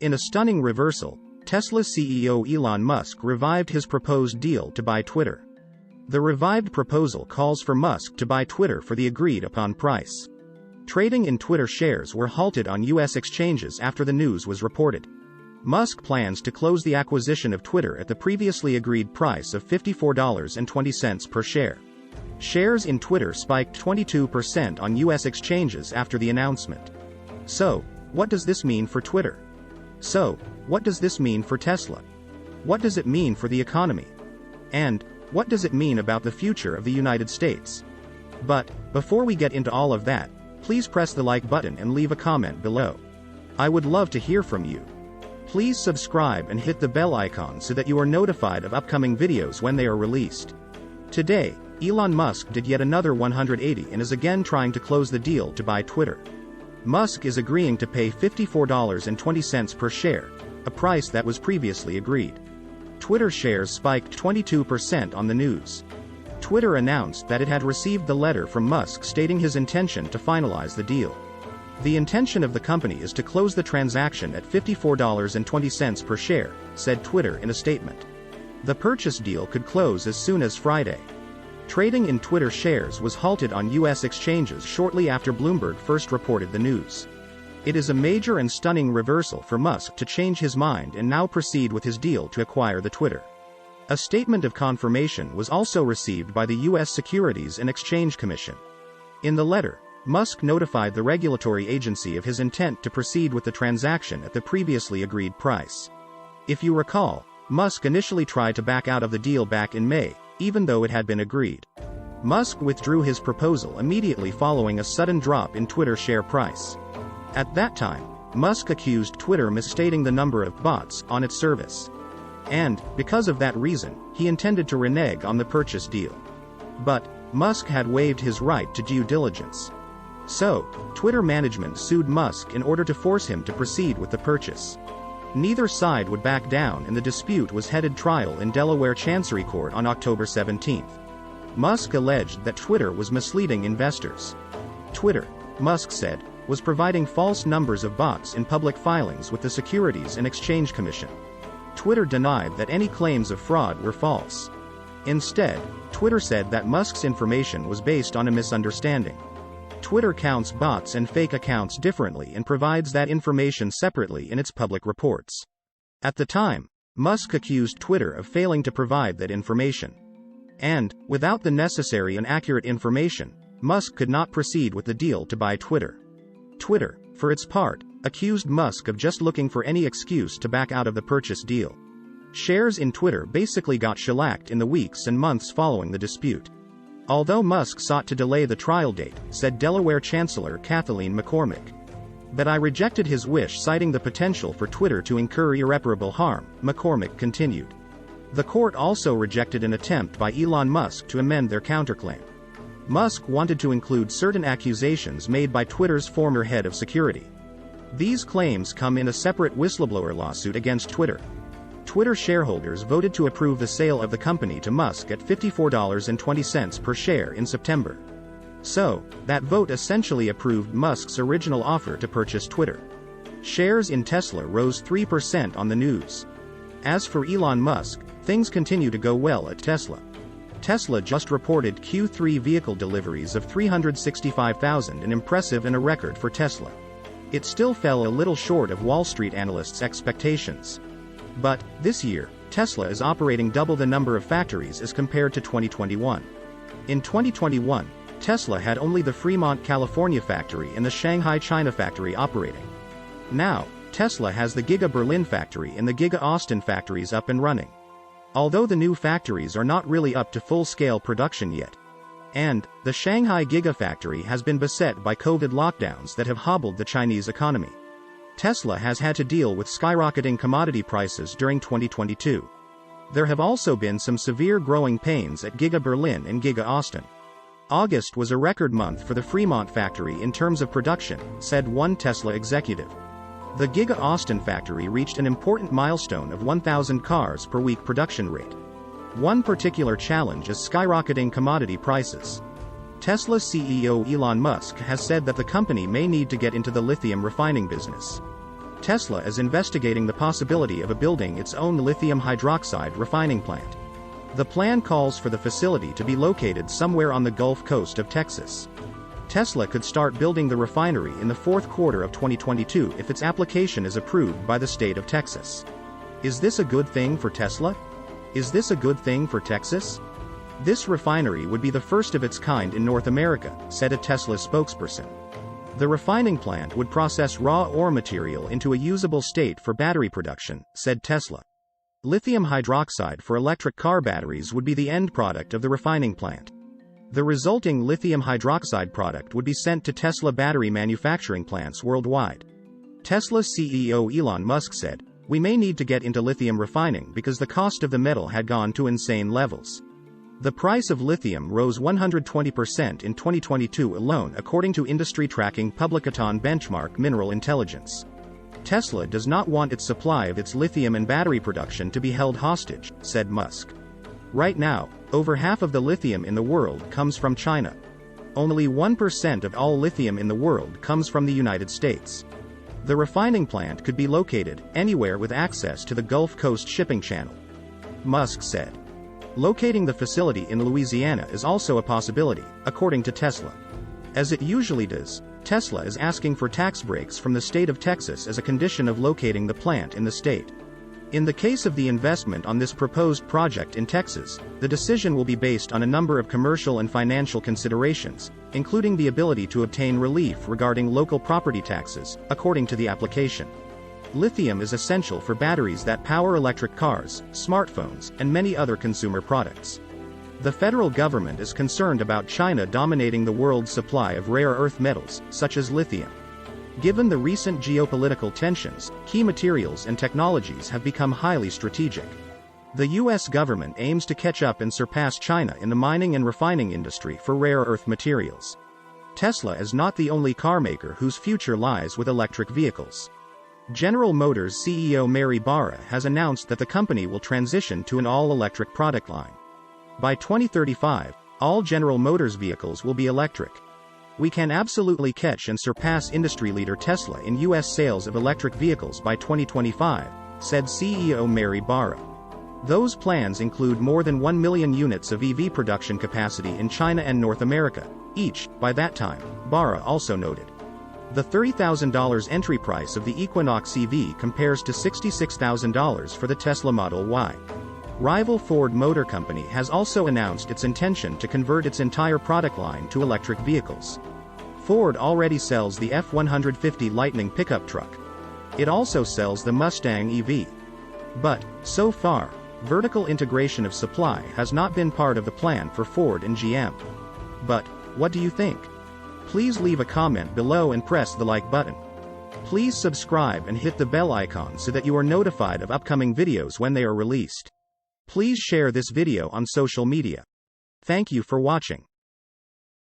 In a stunning reversal, Tesla CEO Elon Musk revived his proposed deal to buy Twitter. The revived proposal calls for Musk to buy Twitter for the agreed-upon price. Trading in Twitter shares were halted on U.S. exchanges after the news was reported. Musk plans to close the acquisition of Twitter at the previously agreed price of $54.20 per share. Shares in Twitter spiked 22% on U.S. exchanges after the announcement. So, what does this mean for Twitter? So, what does this mean for Tesla? What does it mean for the economy? And, what does it mean about the future of the United States? But, before we get into all of that, please press the like button and leave a comment below. I would love to hear from you. Please subscribe and hit the bell icon so that you are notified of upcoming videos when they are released. Today, Elon Musk did yet another 180 and is again trying to close the deal to buy Twitter. Musk is agreeing to pay $54.20 per share, a price that was previously agreed. Twitter shares spiked 22% on the news. Twitter announced that it had received the letter from Musk stating his intention to finalize the deal. The intention of the company is to close the transaction at $54.20 per share, said Twitter in a statement. The purchase deal could close as soon as Friday. Trading in Twitter shares was halted on U.S. exchanges shortly after Bloomberg first reported the news. It is a major and stunning reversal for Musk to change his mind and now proceed with his deal to acquire the Twitter. A statement of confirmation was also received by the U.S. Securities and Exchange Commission. In the letter, Musk notified the regulatory agency of his intent to proceed with the transaction at the previously agreed price. If you recall, Musk initially tried to back out of the deal back in May, even though it had been agreed. Musk withdrew his proposal immediately following a sudden drop in Twitter share price. At that time, Musk accused Twitter misstating the number of bots on its service. And, because of that reason, he intended to renege on the purchase deal. But, Musk had waived his right to due diligence. So, Twitter management sued Musk in order to force him to proceed with the purchase. Neither side would back down and the dispute was headed trial in Delaware Chancery Court on October 17. Musk alleged that Twitter was misleading investors. Twitter, Musk said, was providing false numbers of bots in public filings with the Securities and Exchange Commission. Twitter denied that any claims of fraud were false. Instead, Twitter said that Musk's information was based on a misunderstanding. Twitter counts bots and fake accounts differently and provides that information separately in its public reports. At the time, Musk accused Twitter of failing to provide that information. And, without the necessary and accurate information, Musk could not proceed with the deal to buy Twitter. Twitter, for its part, accused Musk of just looking for any excuse to back out of the purchase deal. Shares in Twitter basically got shellacked in the weeks and months following the dispute. Although Musk sought to delay the trial date, said Delaware Chancellor Kathleen McCormick. But I rejected his wish, citing the potential for Twitter to incur irreparable harm, McCormick continued. The court also rejected an attempt by Elon Musk to amend their counterclaim. Musk wanted to include certain accusations made by Twitter's former head of security. These claims come in a separate whistleblower lawsuit against Twitter. Twitter shareholders voted to approve the sale of the company to Musk at $54.20 per share in September. So, that vote essentially approved Musk's original offer to purchase Twitter. Shares in Tesla rose 3% on the news. As for Elon Musk, things continue to go well at Tesla. Tesla just reported Q3 vehicle deliveries of 365,000, an impressive and a record for Tesla. It still fell a little short of Wall Street analysts' expectations. But, this year, Tesla is operating double the number of factories as compared to 2021. In 2021, Tesla had only the Fremont, California factory and the Shanghai, China factory operating. Now, Tesla has the Giga Berlin factory and the Giga Austin factories up and running. Although the new factories are not really up to full-scale production yet. And, the Shanghai Gigafactory has been beset by COVID lockdowns that have hobbled the Chinese economy. Tesla has had to deal with skyrocketing commodity prices during 2022. There have also been some severe growing pains at Giga Berlin and Giga Austin. August was a record month for the Fremont factory in terms of production, said one Tesla executive. The Giga Austin factory reached an important milestone of 1,000 cars per week production rate. One particular challenge is skyrocketing commodity prices. Tesla CEO Elon Musk has said that the company may need to get into the lithium refining business. Tesla is investigating the possibility of building its own lithium hydroxide refining plant. The plan calls for the facility to be located somewhere on the Gulf Coast of Texas. Tesla could start building the refinery in the fourth quarter of 2022 if its application is approved by the state of Texas. Is this a good thing for Tesla? Is this a good thing for Texas? This refinery would be the first of its kind in North America, said a Tesla spokesperson. The refining plant would process raw ore material into a usable state for battery production, said Tesla. Lithium hydroxide for electric car batteries would be the end product of the refining plant. The resulting lithium hydroxide product would be sent to Tesla battery manufacturing plants worldwide. Tesla's CEO Elon Musk said, "We may need to get into lithium refining because the cost of the metal had gone to insane levels." The price of lithium rose 120% in 2022 alone, according to industry tracking Publicaton benchmark Mineral Intelligence. Tesla does not want its supply of its lithium and battery production to be held hostage, said Musk. Right now, over half of the lithium in the world comes from China. Only 1% of all lithium in the world comes from the United States. The refining plant could be located anywhere with access to the Gulf Coast shipping channel, Musk said. Locating the facility in Louisiana is also a possibility, according to Tesla. As it usually does, Tesla is asking for tax breaks from the state of Texas as a condition of locating the plant in the state. In the case of the investment on this proposed project in Texas, the decision will be based on a number of commercial and financial considerations, including the ability to obtain relief regarding local property taxes, according to the application. Lithium is essential for batteries that power electric cars, smartphones, and many other consumer products. The federal government is concerned about China dominating the world's supply of rare earth metals, such as lithium. Given the recent geopolitical tensions, key materials and technologies have become highly strategic. The U.S. government aims to catch up and surpass China in the mining and refining industry for rare earth materials. Tesla is not the only carmaker whose future lies with electric vehicles. General Motors CEO Mary Barra has announced that the company will transition to an all-electric product line. By 2035, all General Motors vehicles will be electric. We can absolutely catch and surpass industry leader Tesla in U.S. sales of electric vehicles by 2025, said CEO Mary Barra. Those plans include more than 1 million units of EV production capacity in China and North America, each, by that time, Barra also noted. The $30,000 entry price of the Equinox EV compares to $66,000 for the Tesla Model Y. Rival Ford Motor Company has also announced its intention to convert its entire product line to electric vehicles. Ford already sells the F-150 Lightning pickup truck. It also sells the Mustang EV. But, so far, vertical integration of supply has not been part of the plan for Ford and GM. But, what do you think? Please leave a comment below and press the like button. Please subscribe and hit the bell icon so that you are notified of upcoming videos when they are released. Please share this video on social media. Thank you for watching.